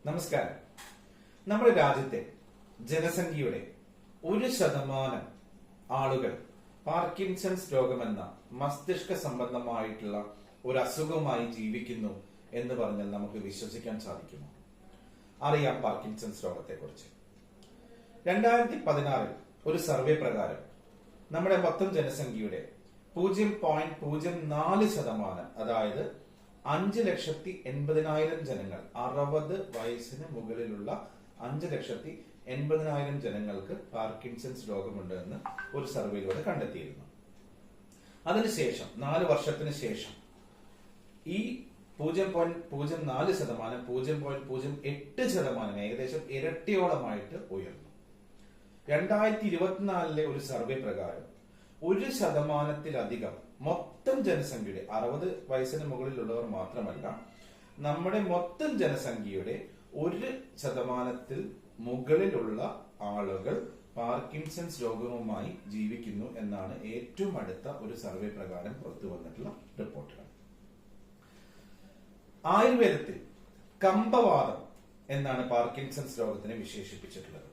നമസ്കാരം. നമ്മുടെ രാജ്യത്തെ ജനസംഖ്യയുടെ 1% ആളുകൾ പാർക്കിൻസൺസ് രോഗമെന്ന മസ്തിഷ്ക സംബന്ധമായിട്ടുള്ള ഒരു അസുഖവുമായി ജീവിക്കുന്നു എന്ന് പറഞ്ഞാൽ നമുക്ക് വിശ്വസിക്കാൻ സാധിക്കുമോ? അറിയാം പാർക്കിൻസൺസ് രോഗത്തെക്കുറിച്ച്. 2016 ഒരു സർവേ പ്രകാരം നമ്മുടെ മൊത്തം ജനസംഖ്യയുടെ 0.04%, അതായത് 5,80,000 ജനങ്ങൾ, 60 വയസ്സിന് മുകളിലുള്ള 5,80,000 ജനങ്ങൾക്ക് പാർക്കിൻസൺസ് രോഗമുണ്ട് എന്ന് ഒരു സർവേയിലൂടെ കണ്ടെത്തിയിരുന്നു. അതിനുശേഷം 4 വർഷത്തിന് ശേഷം ഈ 0.04%, 0.08%, ഏകദേശം ഇരട്ടിയോളമായിട്ട് ഉയർന്നു. 2024 ഒരു സർവേ പ്രകാരം 1%-ലധികം മൊത്തം ജനസംഖ്യയുടെ, 60 വയസ്സിന് മുകളിലുള്ളവർ മാത്രമല്ല, നമ്മുടെ മൊത്തം ജനസംഖ്യയുടെ 1% മുകളിലുള്ള ആളുകൾ പാർക്കിൻസൺസ് രോഗവുമായി ജീവിക്കുന്നു എന്നാണ് ഏറ്റവും അടുത്ത ഒരു സർവേ പ്രകാരം പുറത്തു വന്നിട്ടുള്ള റിപ്പോർട്ടുകൾ. ആയുർവേദത്തിൽ കമ്പവാദം എന്നാണ് പാർക്കിൻസൺസ് രോഗത്തിനെ വിശേഷിപ്പിച്ചിട്ടുള്ളത്.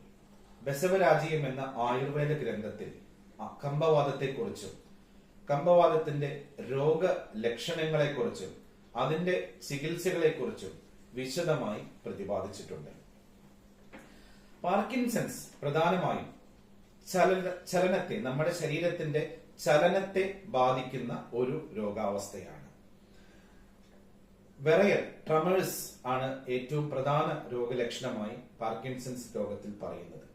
ബസവരാജീയം എന്ന ആയുർവേദ ഗ്രന്ഥത്തിൽ കമ്പവാദത്തെക്കുറിച്ചും കമ്പവാദത്തിന്റെ രോഗലക്ഷണങ്ങളെക്കുറിച്ചും അതിന്റെ ചികിത്സകളെക്കുറിച്ചും വിശദമായി പ്രതിപാദിച്ചിട്ടുണ്ട്. പാർക്കിൻസൺസ് പ്രധാനമായും ചലനത്തെ, നമ്മുടെ ശരീരത്തിന്റെ ചലനത്തെ ബാധിക്കുന്ന ഒരു രോഗാവസ്ഥയാണ്. വിറയൽ, ട്രമേഴ്സ് ആണ് ഏറ്റവും പ്രധാന രോഗലക്ഷണമായി പാർക്കിൻസൺസ് രോഗത്തിൽ പറയുന്നത്.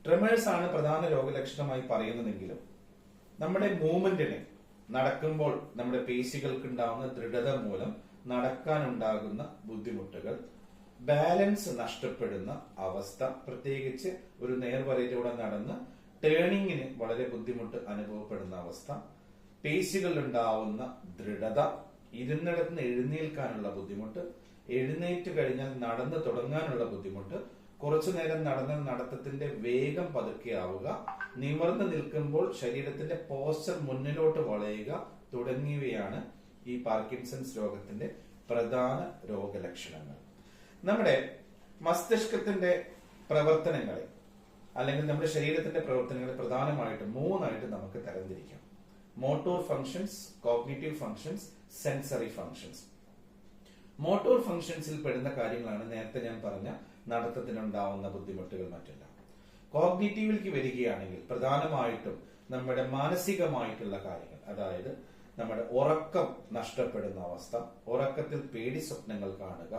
ട്രമേഴ്സ് ആണ് പ്രധാന രോഗലക്ഷണമായി പറയുന്നതെങ്കിലും നമ്മുടെ മൂവ്മെന്റിനെ, നടക്കുമ്പോൾ നമ്മുടെ പേശികൾക്ക് ഉണ്ടാകുന്ന ദൃഢത മൂലം നടക്കാനുണ്ടാകുന്ന ബുദ്ധിമുട്ടുകൾ, ബാലൻസ് നഷ്ടപ്പെടുന്ന അവസ്ഥ, പ്രത്യേകിച്ച് ഒരു നേർവരയിലൂടെ നടന്ന് ടേണിങ്ങിന് വളരെ ബുദ്ധിമുട്ട് അനുഭവപ്പെടുന്ന അവസ്ഥ, പേശികളിൽ ഉണ്ടാവുന്ന ദൃഢത, ഇരുന്നിടത്ത് നിന്ന് എഴുന്നേൽക്കാനുള്ള ബുദ്ധിമുട്ട്, എഴുന്നേറ്റ് കഴിഞ്ഞാൽ നടന്നു തുടങ്ങാനുള്ള ബുദ്ധിമുട്ട്, കുറച്ചു നേരം നടന്ന നടത്തത്തിന്റെ വേഗം പതുക്കെയാവുക, നിമിർന്ന് നിൽക്കുമ്പോൾ ശരീരത്തിന്റെ പോസ്ചർ മുന്നിലോട്ട് വളയുക തുടങ്ങിയവയാണ് ഈ പാർക്കിൻസൺസ് രോഗത്തിന്റെ പ്രധാന രോഗലക്ഷണങ്ങൾ. നമ്മുടെ മസ്തിഷ്കത്തിന്റെ പ്രവർത്തനങ്ങളെ, അല്ലെങ്കിൽ നമ്മുടെ ശരീരത്തിന്റെ പ്രവർത്തനങ്ങളെ പ്രധാനമായിട്ട് 3 നമുക്ക് തരംതിരിക്കാം. Motor functions, cognitive functions, sensory functions. Motor ഫങ്ഷൻസിൽ പെടുന്ന കാര്യങ്ങളാണ് നേരത്തെ ഞാൻ പറഞ്ഞ നടത്തത്തിനുണ്ടാവുന്ന ബുദ്ധിമുട്ടുകൾ, മറ്റെല്ലാം. കോഗ്നിറ്റീവിലേക്ക് വരികയാണെങ്കിൽ പ്രധാനമായിട്ടും നമ്മുടെ മാനസികമായിട്ടുള്ള കാര്യങ്ങൾ, അതായത് നമ്മുടെ ഉറക്കം നഷ്ടപ്പെടുന്ന അവസ്ഥ, ഉറക്കത്തിൽ പേടി സ്വപ്നങ്ങൾ കാണുക,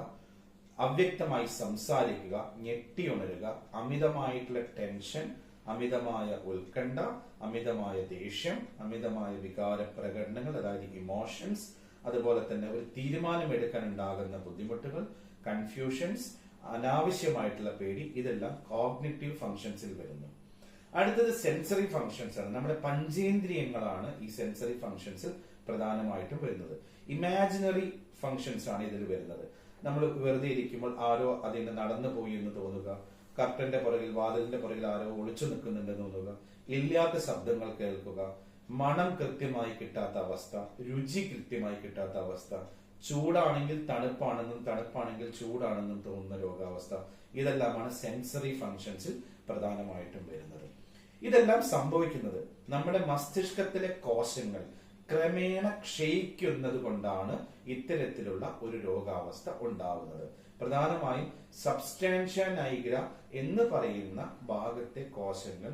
അവ്യക്തമായി സംസാരിക്കുക, ഞെട്ടിയുണരുക, അമിതമായിട്ടുള്ള ടെൻഷൻ, അമിതമായ ഉത്കണ്ഠ, അമിതമായ ദേഷ്യം, അമിതമായ വികാര പ്രകടനങ്ങൾ, അതായത് ഇമോഷൻസ്, അതുപോലെ തന്നെ ഒരു തീരുമാനമെടുക്കാൻ ഉണ്ടാകുന്ന ബുദ്ധിമുട്ടുകൾ, കൺഫ്യൂഷൻസ്, അനാവശ്യമായിട്ടുള്ള പേടി, ഇതെല്ലാം കോഗ്നിറ്റീവ് ഫങ്ഷൻസിൽ വരുന്നു. അടുത്തത് സെൻസറി ഫങ്ഷൻസ് ആണ്. നമ്മുടെ പഞ്ചേന്ദ്രിയങ്ങളാണ് ഈ സെൻസറി ഫങ്ഷൻസിൽ പ്രധാനമായിട്ടും വരുന്നത്. ഇമാജിനറി ഫങ്ഷൻസ് ആണ് ഇതിൽ വരുന്നത്. നമ്മൾ വെറുതെ ഇരിക്കുമ്പോൾ ആരോ അതിന് നടന്നു പോയി എന്ന് തോന്നുക, കർട്ടന്റെ പുറകിൽ, വാതിലിന്റെ പുറകിൽ ആരോ ഒളിച്ചു നിൽക്കുന്നുണ്ടെന്ന് തോന്നുക, ഇല്ലാത്ത ശബ്ദങ്ങൾ കേൾക്കുക, മണം കൃത്യമായി കിട്ടാത്ത അവസ്ഥ, രുചി കൃത്യമായി കിട്ടാത്ത അവസ്ഥ, ചൂടാണെങ്കിൽ തണുപ്പാണെന്നും തണുപ്പാണെങ്കിൽ ചൂടാണെന്നും തോന്നുന്ന രോഗാവസ്ഥ, ഇതെല്ലാമാണ് സെൻസറി ഫങ്ഷൻസിൽ പ്രധാനമായിട്ടും വരുന്നത്. ഇതെല്ലാം സംഭവിക്കുന്നത് നമ്മുടെ മസ്തിഷ്കത്തിലെ കോശങ്ങൾ ക്രമേണ ക്ഷയിക്കുന്നത് കൊണ്ടാണ് ഇത്തരത്തിലുള്ള ഒരു രോഗാവസ്ഥ ഉണ്ടാവുന്നത്. പ്രധാനമായും സബ്സ്റ്റാൻഷ്യ നൈഗ്ര എന്ന് പറയുന്ന ഭാഗത്തെ കോശങ്ങൾ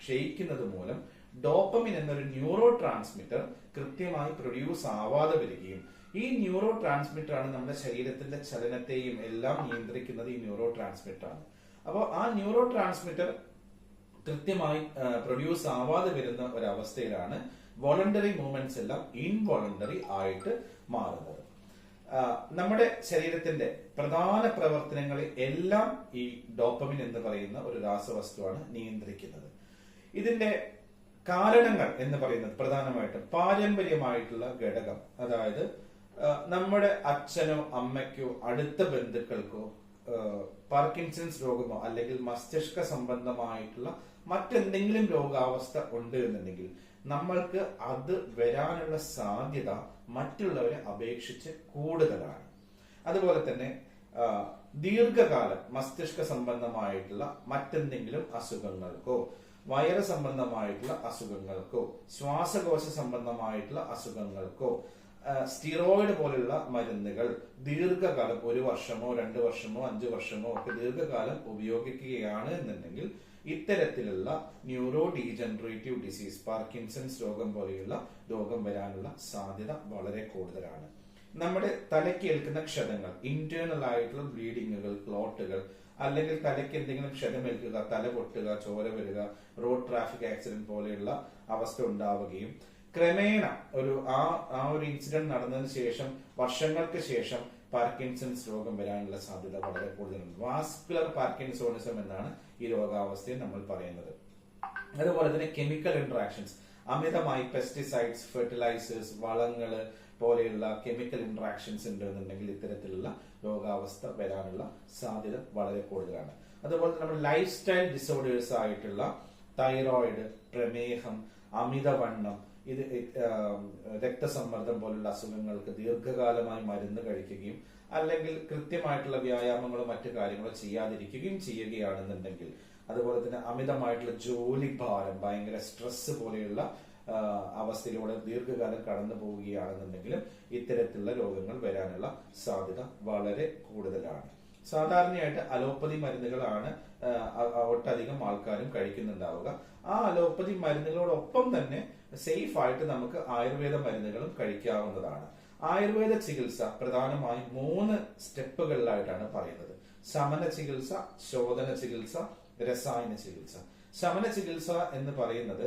ക്ഷയിക്കുന്നത് മൂലം ഡോപ്പമിൻ എന്നൊരു ന്യൂറോ ട്രാൻസ്മിറ്റർ കൃത്യമായി പ്രൊഡ്യൂസ് ആവാതെ വരികയും, ഈ ന്യൂറോ ട്രാൻസ്മിറ്റർ ആണ് നമ്മുടെ ശരീരത്തിന്റെ ചലനത്തെയും എല്ലാം നിയന്ത്രിക്കുന്നത്. ഈ ന്യൂറോ ട്രാൻസ്മിറ്റർ ആണ്. അപ്പോൾ ആ ന്യൂറോ ട്രാൻസ്മിറ്റർ കൃത്യമായി പ്രൊഡ്യൂസ് ആവാതെ വരുന്ന ഒരവസ്ഥയിലാണ് വോളണ്ടറി മൂവ്മെന്റ്സ് എല്ലാം ഇൻവോളണ്ടറി ആയിട്ട് മാറുന്നത്. നമ്മുടെ ശരീരത്തിന്റെ പ്രധാന പ്രവർത്തനങ്ങളെ എല്ലാം ഈ ഡോപ്പമിൻ എന്ന് പറയുന്ന ഒരു രാസവസ്തുവാണ് നിയന്ത്രിക്കുന്നത്. ഇതിന്റെ കാരണങ്ങൾ എന്ന് പറയുന്നത് പ്രധാനമായിട്ടും പാരമ്പര്യമായിട്ടുള്ള ഘടകം, അതായത് നമ്മുടെ അച്ഛനോ അമ്മയ്ക്കോ അടുത്ത ബന്ധുക്കൾക്കോ പാർക്കിൻസൺസ് രോഗമോ അല്ലെങ്കിൽ മസ്തിഷ്ക സംബന്ധമായിട്ടുള്ള മറ്റെന്തെങ്കിലും രോഗാവസ്ഥ ഉണ്ട് എന്നുണ്ടെങ്കിൽ നമ്മൾക്ക് അത് വരാനുള്ള സാധ്യത മറ്റുള്ളവരെ അപേക്ഷിച്ച് കൂടുതലാണ്. അതുപോലെ തന്നെ ദീർഘകാലം മസ്തിഷ്ക സംബന്ധമായിട്ടുള്ള മറ്റെന്തെങ്കിലും അസുഖങ്ങൾക്കോ വയറ് സംബന്ധമായിട്ടുള്ള അസുഖങ്ങൾക്കോ ശ്വാസകോശ സംബന്ധമായിട്ടുള്ള അസുഖങ്ങൾക്കോ സ്റ്റിറോയിഡ് പോലുള്ള മരുന്നുകൾ ദീർഘകാലം 1 വർഷമോ 2 വർഷമോ 5 വർഷമോ ഒക്കെ ദീർഘകാലം ഉപയോഗിക്കുകയാണ് എന്നുണ്ടെങ്കിൽ ഇത്തരത്തിലുള്ള ന്യൂറോ ഡീജനറേറ്റീവ് ഡിസീസ് പാർക്കിൻസൺസ് രോഗം പോലെയുള്ള രോഗം വരാനുള്ള സാധ്യത വളരെ കൂടുതലാണ്. നമ്മുടെ തലയ്ക്ക് ഏൽക്കുന്ന ക്ഷതങ്ങൾ, ഇന്റേണൽ ആയിട്ടുള്ള ബ്ലീഡിങ്ങുകൾ, ക്ലോട്ടുകൾ, അല്ലെങ്കിൽ തലയ്ക്ക് എന്തെങ്കിലും ക്ഷതമേൽക്കുക, തല പൊട്ടുക, ചോര വരിക, റോഡ് ട്രാഫിക് ആക്സിഡന്റ് പോലെയുള്ള അവസ്ഥ ഉണ്ടാവുകയും ക്രമേണ ആ ഒരു ഇൻസിഡന്റ് നടന്നതിന് ശേഷം വർഷങ്ങൾക്ക് ശേഷം പാർക്കിൻസൺസ് രോഗം വരാനുള്ള സാധ്യത വളരെ കൂടുതലുണ്ട്. വാസ്കുലർ പാർക്കിൻസോണിസം എന്നാണ് ഈ രോഗാവസ്ഥയെ നമ്മൾ പറയുന്നത്. അതുപോലെ തന്നെ കെമിക്കൽ ഇന്ററാക്ഷൻസ്, അമിതമായി പെസ്റ്റിസൈഡ്സ്, ഫെർട്ടിലൈസേഴ്സ്, വളങ്ങള് പോലെയുള്ള കെമിക്കൽ ഇന്ററാക്ഷൻസ് ഉണ്ടെന്നുണ്ടെങ്കിൽ ഇത്തരത്തിലുള്ള രോഗാവസ്ഥ വരാനുള്ള സാധ്യത വളരെ കൂടുതലാണ്. അതുപോലെ തന്നെ നമ്മുടെ ലൈഫ് സ്റ്റൈൽ ഡിസോർഡേഴ്സ് ആയിട്ടുള്ള തൈറോയിഡ്, പ്രമേഹം, അമിതവണ്ണം, ഇത് രക്തസമ്മർദ്ദം പോലുള്ള അസുഖങ്ങൾക്ക് ദീർഘകാലമായി മരുന്ന് കഴിക്കുകയും അല്ലെങ്കിൽ കൃത്യമായിട്ടുള്ള വ്യായാമങ്ങളോ മറ്റു കാര്യങ്ങളോ ചെയ്യാതിരിക്കുകയും ചെയ്യുകയാണെന്നുണ്ടെങ്കിൽ, അതുപോലെ തന്നെ അമിതമായിട്ടുള്ള ജോലി ഭാരം, ഭയങ്കര സ്ട്രെസ് പോലെയുള്ള അവസ്ഥയിലൂടെ ദീർഘകാലം കടന്നു പോവുകയാണെന്നുണ്ടെങ്കിലും ഇത്തരത്തിലുള്ള രോഗങ്ങൾ വരാനുള്ള സാധ്യത വളരെ കൂടുതലാണ്. സാധാരണയായിട്ട് അലോപ്പതി മരുന്നുകളാണ് ഒട്ടധികം ആൾക്കാരും കഴിക്കുന്നുണ്ടാവുക. ആ അലോപ്പതി മരുന്നുകളോടൊപ്പം തന്നെ സേഫ് ആയിട്ട് നമുക്ക് ആയുർവേദ മരുന്നുകളും കഴിക്കാവുന്നതാണ്. ആയുർവേദ ചികിത്സ പ്രധാനമായും 3 സ്റ്റെപ്പുകളിലായിട്ടാണ് പറയുന്നത്: ശമന ചികിത്സ, ശോധന ചികിത്സ, രസായന ചികിത്സ. ശമന ചികിത്സ എന്ന് പറയുന്നത്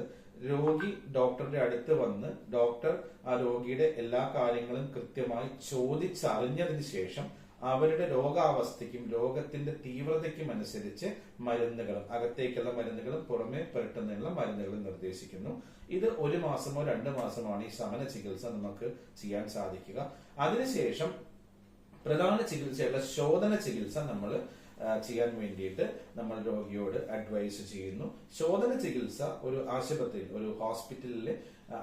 രോഗി ഡോക്ടറുടെ അടുത്ത് വന്ന് ഡോക്ടർ ആ രോഗിയുടെ എല്ലാ കാര്യങ്ങളും കൃത്യമായി ചോദിച്ചറിഞ്ഞതിന് ശേഷം അവരുടെ രോഗാവസ്ഥയ്ക്കും രോഗത്തിന്റെ തീവ്രതയ്ക്കും അനുസരിച്ച് മരുന്നുകളും, അകത്തേക്കുള്ള മരുന്നുകളും പുറമെ പുരട്ടുന്നതിനുള്ള മരുന്നുകളും നിർദ്ദേശിക്കുന്നു. ഇത് 1 മാസമോ 2 മാസമാണ് ഈ ശമന ചികിത്സ നമുക്ക് ചെയ്യാൻ സാധിക്കുക. അതിനുശേഷം പ്രധാന ചികിത്സയുള്ള ശോധന ചികിത്സ നമ്മൾ ചെയ്യാൻ വേണ്ടിയിട്ട് നമ്മൾ രോഗിയോട് അഡ്വൈസ് ചെയ്യുന്നു. ശോധന ചികിത്സ ഒരു ആശുപത്രിയിൽ, ഒരു ഹോസ്പിറ്റലിൽ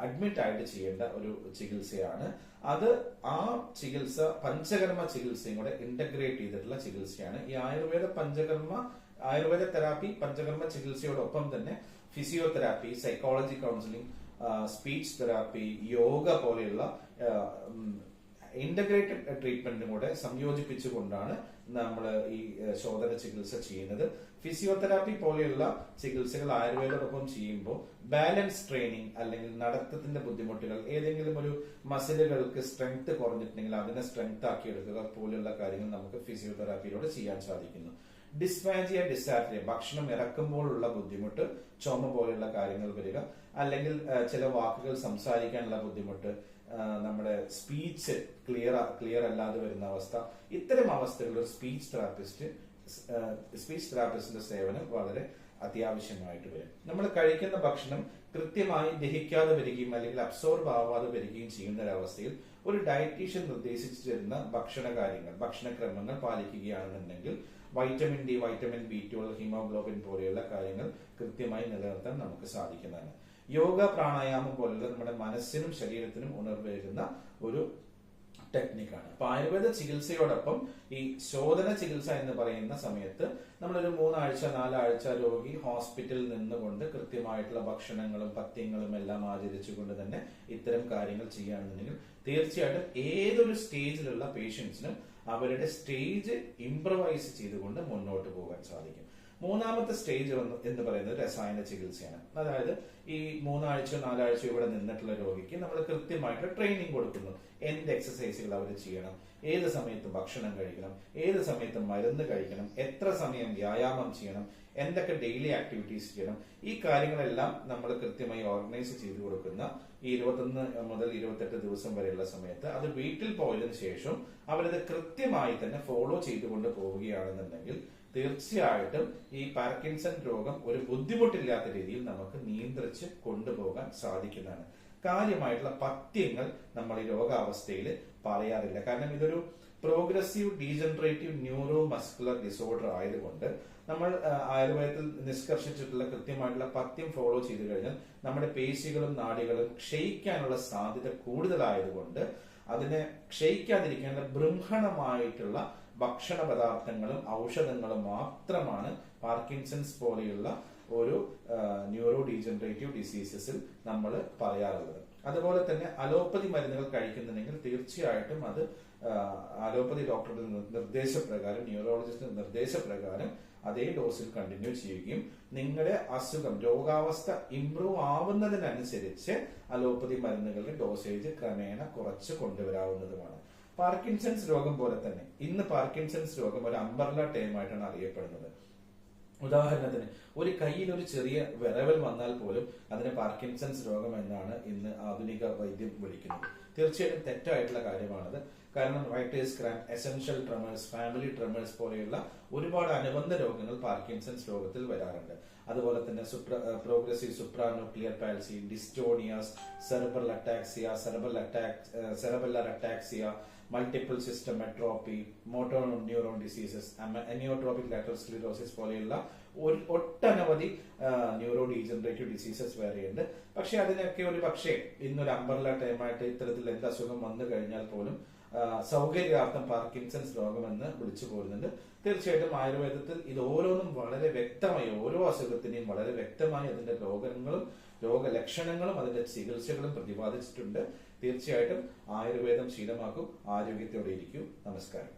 അഡ്മിറ്റ് ആയിട്ട് ചെയ്യേണ്ട ഒരു ചികിത്സയാണ്. അത് ആ ചികിത്സ പഞ്ചകർമ്മ ചികിത്സയും കൂടെ ഇന്റഗ്രേറ്റ് ചെയ്തിട്ടുള്ള ചികിത്സയാണ്. ഈ ആയുർവേദ തെറാപ്പി പഞ്ചകർമ്മ ചികിത്സയോടൊപ്പം തന്നെ physiotherapy, psychology counselling, speech therapy, yoga പോലെയുള്ള ഇന്റഗ്രേറ്റഡ് ട്രീറ്റ്മെന്റും കൂടെ സംയോജിപ്പിച്ചുകൊണ്ടാണ് നമ്മൾ ഈ ശോധന ചികിത്സ ചെയ്യുന്നത്. ഫിസിയോതെറാപ്പി പോലെയുള്ള ചികിത്സകൾ ആയുർവേദത്തോടൊപ്പം ചെയ്യുമ്പോൾ ബാലൻസ് ട്രെയിനിങ് അല്ലെങ്കിൽ നടത്തത്തിന്റെ ബുദ്ധിമുട്ടുകൾ, ഏതെങ്കിലും ഒരു മസിലുകൾക്ക് സ്ട്രെങ്ത് കുറഞ്ഞിട്ടുണ്ടെങ്കിൽ അതിനെ സ്ട്രെങ്ത് ആക്കി എടുക്കുക പോലെയുള്ള കാര്യങ്ങൾ നമുക്ക് ഫിസിയോതെറാപ്പിയിലൂടെ ചെയ്യാൻ സാധിക്കുന്നു. ഡിസ്ഫാജിയ, ഡിസാർട്രിയ, ഭക്ഷണം ഇറക്കുമ്പോഴുള്ള ബുദ്ധിമുട്ട്, ചുമ പോലെയുള്ള കാര്യങ്ങൾ വരിക, അല്ലെങ്കിൽ ചില വാക്കുകൾ സംസാരിക്കാനുള്ള ബുദ്ധിമുട്ട്, നമ്മുടെ സ്പീച്ച് ക്ലിയർ അല്ലാതെ വരുന്ന അവസ്ഥ, ഇത്തരം അവസ്ഥകളിൽ ഒരു സ്പീച്ച് തെറാപ്പിസ്റ്റിന്റെ സേവനം വളരെ അത്യാവശ്യമായിട്ട് വരും. നമ്മൾ കഴിക്കുന്ന ഭക്ഷണം കൃത്യമായി ദഹിക്കാതെ വരികയും അല്ലെങ്കിൽ അബ്സോർബ് ആവാതെ വരികയും ചെയ്യുന്ന ഒരവസ്ഥയിൽ ഒരു ഡയറ്റീഷ്യൻ നിർദ്ദേശിച്ചു തരുന്ന ഭക്ഷണക്രമങ്ങൾ പാലിക്കുകയാണെന്നുണ്ടെങ്കിൽ vitamin D, vitamin B12, haemoglobin പോലെയുള്ള കാര്യങ്ങൾ കൃത്യമായി നിലനിർത്താൻ നമുക്ക് സാധിക്കുന്നതാണ്. യോഗ, പ്രാണായാമം പോലുള്ള നമ്മുടെ മനസ്സിനും ശരീരത്തിനും ഉണർവേകുന്ന ഒരു ടെക്നിക്കാണ്. അപ്പൊ ആയുർവേദ ചികിത്സയോടൊപ്പം ഈ ശോധന ചികിത്സ എന്ന് പറയുന്ന സമയത്ത് നമ്മളൊരു 3 ആഴ്ച 4 ആഴ്ച രോഗി ഹോസ്പിറ്റലിൽ നിന്നുകൊണ്ട് കൃത്യമായിട്ടുള്ള ഭക്ഷണങ്ങളും പഥ്യങ്ങളും എല്ലാം ആചരിച്ചുകൊണ്ട് തന്നെ ഇത്തരം കാര്യങ്ങൾ ചെയ്യുകയാണെന്നുണ്ടെങ്കിൽ തീർച്ചയായിട്ടും ഏതൊരു സ്റ്റേജിലുള്ള പേഷ്യൻസിനും അവരുടെ സ്റ്റേജ് ഇംപ്രവൈസ് ചെയ്തുകൊണ്ട് മുന്നോട്ട് പോകാൻ സാധിക്കും. 3ാമത്തെ സ്റ്റേജ് എന്ന് പറയുന്നത് രസായന ചികിത്സയാണ്. അതായത് ഈ 3 ആഴ്ച 4 ആഴ്ച ഇവിടെ നിന്നിട്ടുള്ള രോഗിക്ക് നമ്മൾ കൃത്യമായിട്ട് ട്രെയിനിങ് കൊടുക്കുന്നു. എന്ത് എക്സസൈസുകൾ അവർ ചെയ്യണം, ഏത് സമയത്ത് ഭക്ഷണം കഴിക്കണം, ഏത് സമയത്ത് മരുന്ന് കഴിക്കണം, എത്ര സമയം വ്യായാമം ചെയ്യണം, എന്തൊക്കെ ഡെയിലി ആക്ടിവിറ്റീസ് ചെയ്യണം, ഈ കാര്യങ്ങളെല്ലാം നമ്മൾ കൃത്യമായി ഓർഗനൈസ് ചെയ്തു കൊടുക്കുന്ന ഈ 21 മുതൽ 28 ദിവസം വരെയുള്ള സമയത്ത് അത് വീട്ടിൽ പോയതിനു ശേഷം അവരത് കൃത്യമായി തന്നെ ഫോളോ ചെയ്തുകൊണ്ട് പോവുകയാണെന്നുണ്ടെങ്കിൽ തീർച്ചയായിട്ടും ഈ പാർക്കിൻസൺ രോഗം ഒരു ബുദ്ധിമുട്ടില്ലാത്ത രീതിയിൽ നമുക്ക് നിയന്ത്രിച്ച് കൊണ്ടുപോകാൻ സാധിക്കുന്നതാണ്. കാര്യമായിട്ടുള്ള പഥ്യങ്ങൾ നമ്മൾ ഈ രോഗാവസ്ഥയിൽ പറയാറില്ല. കാരണം ഇതൊരു progressive degenerative neuro muscular disorder ആയതുകൊണ്ട് നമ്മൾ ആയുർവേദത്തിൽ നിഷ്കർഷിച്ചിട്ടുള്ള കൃത്യമായിട്ടുള്ള പഥ്യം ഫോളോ ചെയ്തു കഴിഞ്ഞാൽ നമ്മുടെ പേശികളും നാഡികളും ക്ഷയിക്കാനുള്ള സാധ്യത കൂടുതലായതുകൊണ്ട് അതിനെ ക്ഷയിക്കാതിരിക്കേണ്ട ബൃംഹണമായിട്ടുള്ള ഭക്ഷണ പദാർത്ഥങ്ങളും ഔഷധങ്ങളും മാത്രമാണ് പാർക്കിൻസൺസ് പോലെയുള്ള ഒരു ന്യൂറോ ഡീജനറേറ്റീവ് ഡിസീസസിൽ നമ്മൾ പറയാറുള്ളത്. അതുപോലെ തന്നെ അലോപ്പതി മരുന്നുകൾ കഴിക്കുന്നുണ്ടെങ്കിൽ തീർച്ചയായിട്ടും അത് അലോപ്പതി ഡോക്ടറുടെ നിർദ്ദേശപ്രകാരം, ന്യൂറോളജിസ്റ്റിന്റെ നിർദ്ദേശപ്രകാരം അതേ ഡോസിൽ കണ്ടിന്യൂ ചെയ്യുകയും നിങ്ങളുടെ അസുഖം, രോഗാവസ്ഥ ഇംപ്രൂവ് ആവുന്നതിനനുസരിച്ച് അലോപ്പതി മരുന്നുകളുടെ ഡോസേജ് ക്രമേണ കുറച്ച് കൊണ്ടുവരാവുന്നതുമാണ്. പാർക്കിൻസൺസ് രോഗം പോലെ തന്നെ ഇന്ന് പാർക്കിൻസൺസ് രോഗം ഒരു അംബർല ടേമായിട്ടാണ് അറിയപ്പെടുന്നത്. ഉദാഹരണത്തിന് ഒരു കയ്യിൽ ഒരു ചെറിയ വിറവൽ വന്നാൽ പോലും അതിനെ പാർക്കിൻസൺസ് രോഗം എന്നാണ് ഇന്ന് ആധുനിക വൈദ്യം വിളിക്കുന്നത്. തീർച്ചയായിട്ടും തെറ്റായിട്ടുള്ള കാര്യമാണത്. കാരണം writer's cramp, essential tremors, family tremors പോലെയുള്ള ഒരുപാട് അനുബന്ധ രോഗങ്ങൾ പാർക്കിൻസൺസ് രോഗത്തിൽ വരാറുണ്ട്. അതുപോലെ തന്നെ progressive supranuclear palsy, dystonias, cerebral ataxia, cerebellar ataxia, multiple system atrophy, motor neuron diseases, amyotrophic lateral sclerosis പോലെയുള്ള ഒട്ടനവധി ന്യൂറോ ഡീജനറേറ്റീവ് ഡിസീസസ് വേറെയുണ്ട്. പക്ഷെ അതിനൊക്കെ ഒരു പക്ഷേ ഇന്നൊരു അംബർല ടൈമായിട്ട് ഇത്തരത്തിൽ എന്ത് അസുഖം വന്നു കഴിഞ്ഞാൽ പോലും സൗകര്യാർത്ഥം പാർക്കിൻസൺസ് രോഗമെന്ന് വിളിച്ചു പോരുന്നുണ്ട്. തീർച്ചയായിട്ടും ആയുർവേദത്തിൽ ഇത് ഓരോന്നും വളരെ വ്യക്തമായി, ഓരോ അസുഖത്തിനെയും വളരെ വ്യക്തമായി അതിന്റെ രോഗങ്ങളും രോഗലക്ഷണങ്ങളും അതിന്റെ ചികിത്സകളും പ്രതിപാദിച്ചിട്ടുണ്ട്. തീർച്ചയായിട്ടും ആയുർവേദം ശീലമാക്കും. ആരോഗ്യത്തോടെ ഇരിക്കൂ. നമസ്കാരം.